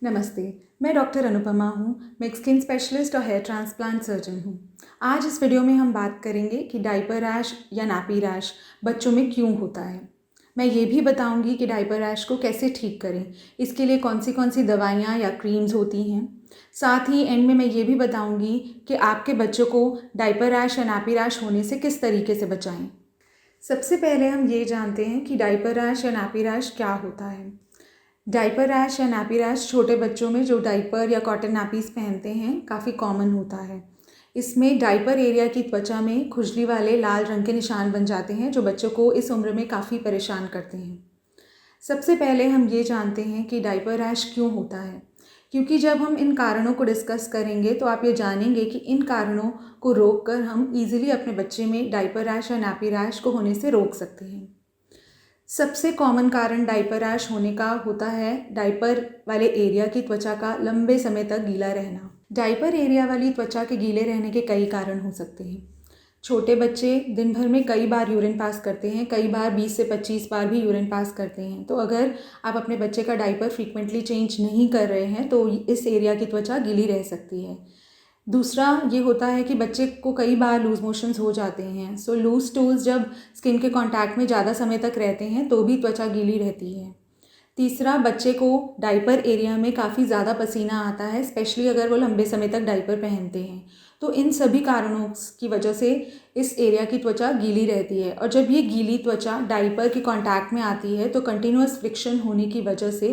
नमस्ते, मैं डॉक्टर अनुपमा हूँ। मैं एक स्किन स्पेशलिस्ट और हेयर ट्रांसप्लांट सर्जन हूँ। आज इस वीडियो में हम बात करेंगे कि डायपर रैश या नैपी रैश बच्चों में क्यों होता है। मैं ये भी बताऊँगी कि डायपर रैश को कैसे ठीक करें, इसके लिए कौन सी दवाइयाँ या क्रीम्स होती हैं। साथ ही एंड में मैं ये भी बताऊँगी कि आपके बच्चों को डायपर रैश या नैपी रैश होने से किस तरीके से बचाएं। सबसे पहले हम ये जानते हैं कि डायपर रैश या नैपी रैश क्या होता है। डायपर रैश या नैपी रैश छोटे बच्चों में जो डायपर या कॉटन नैपीज़ पहनते हैं काफ़ी कॉमन होता है। इसमें डायपर एरिया की त्वचा में खुजली वाले लाल रंग के निशान बन जाते हैं जो बच्चों को इस उम्र में काफ़ी परेशान करते हैं। सबसे पहले हम ये जानते हैं कि डायपर रैश क्यों होता है, क्योंकि जब हम इन कारणों को डिस्कस करेंगे तो आप ये जानेंगे कि इन कारणों को रोककर हम ईजिली अपने बच्चे में डायपर रैश या नैपी रैश को होने से रोक सकते हैं। सबसे कॉमन कारण डायपर रैश होने का होता है डायपर वाले एरिया की त्वचा का लंबे समय तक गीला रहना। डायपर एरिया वाली त्वचा के गीले रहने के कई कारण हो सकते हैं। छोटे बच्चे दिन भर में कई बार यूरिन पास करते हैं, कई बार 20 से 25 बार भी यूरिन पास करते हैं। तो अगर आप अपने बच्चे का डायपर फ्रीक्वेंटली चेंज नहीं कर रहे हैं तो इस एरिया की त्वचा गीली रह सकती है। दूसरा ये होता है कि बच्चे को कई बार लूज़ मोशंस हो जाते हैं। सो लूज़ स्टूल्स जब स्किन के कांटेक्ट में ज़्यादा समय तक रहते हैं तो भी त्वचा गीली रहती है। तीसरा, बच्चे को डायपर एरिया में काफ़ी ज़्यादा पसीना आता है, स्पेशली अगर वो लंबे समय तक डायपर पहनते हैं। तो इन सभी कारणों की वजह से इस एरिया की त्वचा गीली रहती है और जब ये गीली त्वचा डायपर के कांटेक्ट में आती है तो कंटिन्यूअस फ्रिक्शन होने की वजह से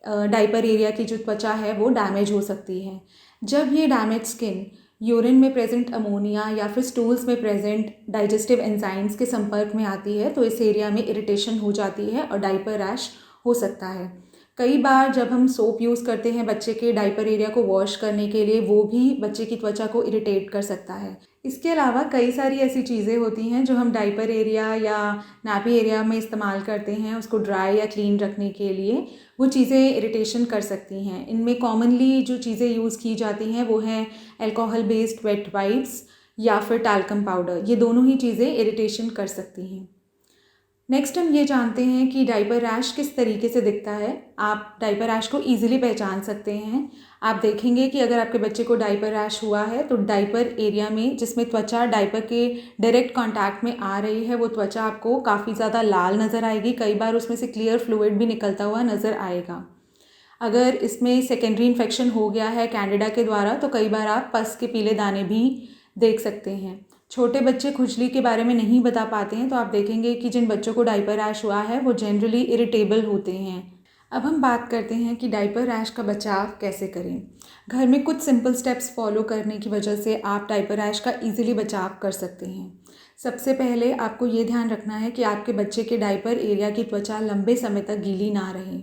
डायपर एरिया की जो त्वचा है वो डैमेज हो सकती है। जब ये डैमेज स्किन यूरिन में प्रेजेंट अमोनिया या फिर स्टूल्स में प्रेजेंट डाइजेस्टिव एंजाइम्स के संपर्क में आती है तो इस एरिया में इरिटेशन हो जाती है और डायपर रैश हो सकता है। कई बार जब हम सोप यूज़ करते हैं बच्चे के डायपर एरिया को वॉश करने के लिए, वो भी बच्चे की त्वचा को इरिटेट कर सकता है। इसके अलावा कई सारी ऐसी चीज़ें होती हैं जो हम डायपर एरिया या नैपी एरिया में इस्तेमाल करते हैं उसको ड्राई या क्लीन रखने के लिए। वो चीज़ें इरिटेशन कर सकती हैं। इनमें कॉमनली जो चीज़ें यूज़ की जाती हैं वो हैं अल्कोहल बेस्ड वेट वाइप्स या फिर टैल्कम पाउडर। ये दोनों ही चीज़ें इरिटेशन कर सकती हैं। नेक्स्ट हम ये जानते हैं कि डायपर रैश किस तरीके से दिखता है। आप डायपर रैश को ईजिली पहचान सकते हैं। आप देखेंगे कि अगर आपके बच्चे को डायपर रैश हुआ है तो डायपर एरिया में जिसमें त्वचा डायपर के डायरेक्ट कांटेक्ट में आ रही है वो त्वचा आपको काफ़ी ज़्यादा लाल नज़र आएगी। कई बार उसमें से क्लियर फ्लूइड भी निकलता हुआ नज़र आएगा। अगर इसमें सेकेंडरी इन्फेक्शन हो गया है कैंडिडा के द्वारा तो कई बार आप पस के पीले दाने भी देख सकते हैं। छोटे बच्चे खुजली के बारे में नहीं बता पाते हैं तो आप देखेंगे कि जिन बच्चों को डायपर रैश हुआ है वो जनरली इरिटेबल होते हैं। अब हम बात करते हैं कि डायपर रैश का बचाव कैसे करें। घर में कुछ सिंपल स्टेप्स फॉलो करने की वजह से आप डायपर रैश का ईजिली बचाव कर सकते हैं। सबसे पहले आपको ये ध्यान रखना है कि आपके बच्चे के डायपर एरिया की त्वचा लंबे समय तक गीली ना रहे।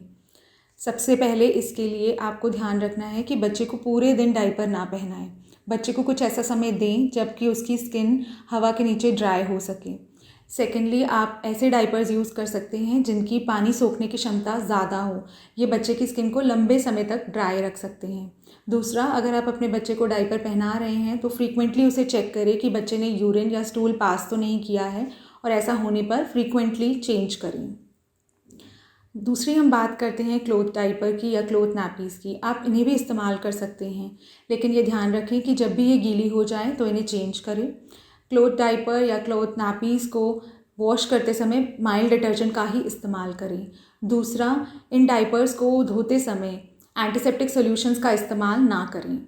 सबसे पहले इसके लिए आपको ध्यान रखना है कि बच्चे को पूरे दिन डायपर ना पहनाएं। बच्चे को कुछ ऐसा समय दें जबकि उसकी स्किन हवा के नीचे ड्राई हो सके। सेकेंडली, आप ऐसे डायपर्स यूज़ कर सकते हैं जिनकी पानी सोखने की क्षमता ज़्यादा हो। ये बच्चे की स्किन को लंबे समय तक ड्राई रख सकते हैं। दूसरा, अगर आप अपने बच्चे को डायपर पहना रहे हैं तो फ्रीक्वेंटली उसे चेक करें कि बच्चे ने यूरिन या स्टूल पास तो नहीं किया है और ऐसा होने पर फ्रीक्वेंटली चेंज करें। दूसरी हम बात करते हैं क्लोथ डायपर की या क्लोथ नैपीज़ की। आप इन्हें भी इस्तेमाल कर सकते हैं, लेकिन ये ध्यान रखें कि जब भी ये गीली हो जाए तो इन्हें चेंज करें। क्लोथ डायपर या क्लोथ नैपीज़ को वॉश करते समय माइल्ड डिटर्जेंट का ही इस्तेमाल करें। दूसरा, इन डायपर्स को धोते समय एंटीसेप्टिक सॉल्यूशंस का इस्तेमाल ना करें।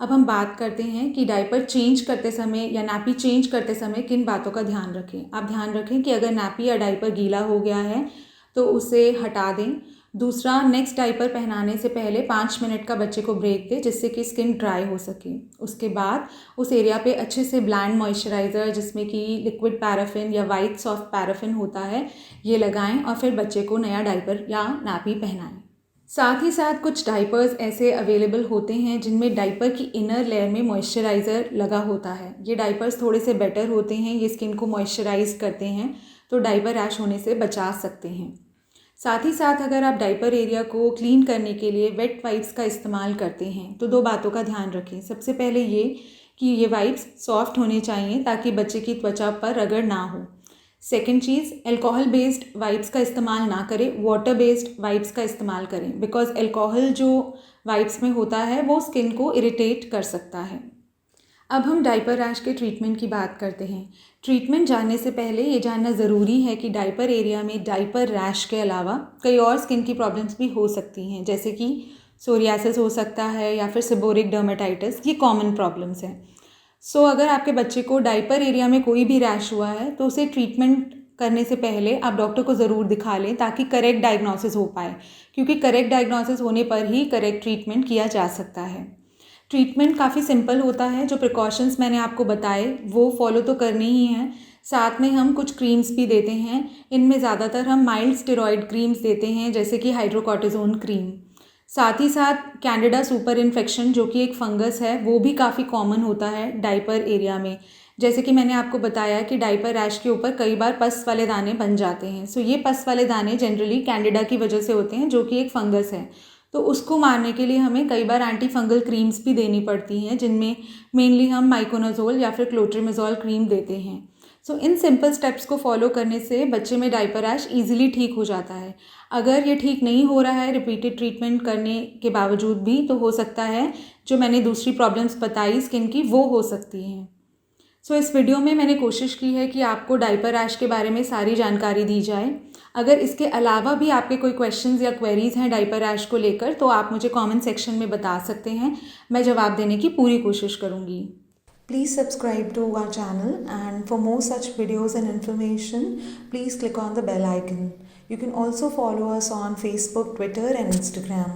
अब हम बात करते हैं कि डायपर चेंज करते समय या नैपी चेंज करते समय किन बातों का ध्यान रखें। आप ध्यान रखें कि अगर नैपी या डायपर गीला हो गया है तो उसे हटा दें। दूसरा, नेक्स्ट डायपर पहनाने से पहले 5 मिनट का बच्चे को ब्रेक दें जिससे कि स्किन ड्राई हो सके। उसके बाद उस एरिया पे अच्छे से ब्लैंड मॉइस्चराइज़र जिसमें कि लिक्विड पैराफिन या वाइट सॉफ्ट पैराफिन होता है ये लगाएं और फिर बच्चे को नया डायपर या नैपी पहनाएं। साथ ही साथ कुछ डायपर्स ऐसे अवेलेबल होते हैं जिनमें डायपर की इनर लेयर में मॉइस्चराइज़र लगा होता है। ये डायपर्स थोड़े से बेटर होते हैं, ये स्किन को मॉइस्चराइज करते हैं तो डायपर रैश होने से बचा सकते हैं। साथ ही साथ अगर आप डायपर एरिया को क्लीन करने के लिए वेट वाइप्स का इस्तेमाल करते हैं तो 2 बातों का ध्यान रखें। सबसे पहले ये कि ये वाइप्स सॉफ्ट होने चाहिए ताकि बच्चे की त्वचा पर रगड़ ना हो। सेकेंड चीज़, अल्कोहल बेस्ड वाइप्स का इस्तेमाल ना करें, वाटर बेस्ड वाइप्स का इस्तेमाल करें, बिकॉज अल्कोहल जो वाइप्स में होता है वो स्किन को इरिटेट कर सकता है। अब हम डायपर रैश के ट्रीटमेंट की बात करते हैं। ट्रीटमेंट जानने से पहले ये जानना ज़रूरी है कि डायपर एरिया में डायपर रैश के अलावा कई और स्किन की प्रॉब्लम्स भी हो सकती हैं, जैसे कि सोरियासिस हो सकता है या फिर सेबोरिक डर्मेटाइटिस। ये कॉमन प्रॉब्लम्स हैं। सो अगर आपके बच्चे को डायपर एरिया में कोई भी रैश हुआ है तो उसे ट्रीटमेंट करने से पहले आप डॉक्टर को ज़रूर दिखा लें, ताकि करेक्ट डायग्नोसिस हो पाए, क्योंकि करेक्ट डायग्नोसिस होने पर ही करेक्ट ट्रीटमेंट किया जा सकता है। ट्रीटमेंट काफ़ी सिंपल होता है। जो प्रिकॉशंस मैंने आपको बताए वो फॉलो तो करनी ही हैं। साथ में हम कुछ क्रीम्स भी देते हैं। इनमें ज़्यादातर हम माइल्ड स्टेरॉयड क्रीम्स देते हैं, जैसे कि हाइड्रोकॉर्टिज़ोन क्रीम। साथ ही साथ कैंडिडा सुपर इन्फेक्शन, जो कि एक फंगस है, वो भी काफ़ी कॉमन होता है डायपर एरिया में। जैसे कि मैंने आपको बताया कि डायपर रैश के ऊपर कई बार पस वाले दाने बन जाते हैं। सो ये पस वाले दाने जनरली कैंडिडा की वजह से होते हैं, जो कि एक फंगस है। तो उसको मारने के लिए हमें कई बार एंटी फंगल क्रीम्स भी देनी पड़ती हैं, जिनमें मेनली हम माइकोनाजोल या फिर क्लोट्रिमजोल क्रीम देते हैं। सो इन सिंपल स्टेप्स को फॉलो करने से बच्चे में डायपर रैश ईजिली ठीक हो जाता है। अगर ये ठीक नहीं हो रहा है रिपीटेड ट्रीटमेंट करने के बावजूद भी, तो हो सकता है जो मैंने दूसरी प्रॉब्लम्स बताई स्किन की, वो हो सकती हैं। सो इस वीडियो में मैंने कोशिश की है कि आपको डायपर रैश के बारे में सारी जानकारी दी जाए। अगर इसके अलावा भी आपके कोई क्वेश्चंस या क्वेरीज़ हैं डायपर रैश को लेकर, तो आप मुझे कमेंट सेक्शन में बता सकते हैं। मैं जवाब देने की पूरी कोशिश करूँगी। Please subscribe to our channel, and for more such videos and information, please click on the bell icon. You can also follow us on Facebook, Twitter and Instagram.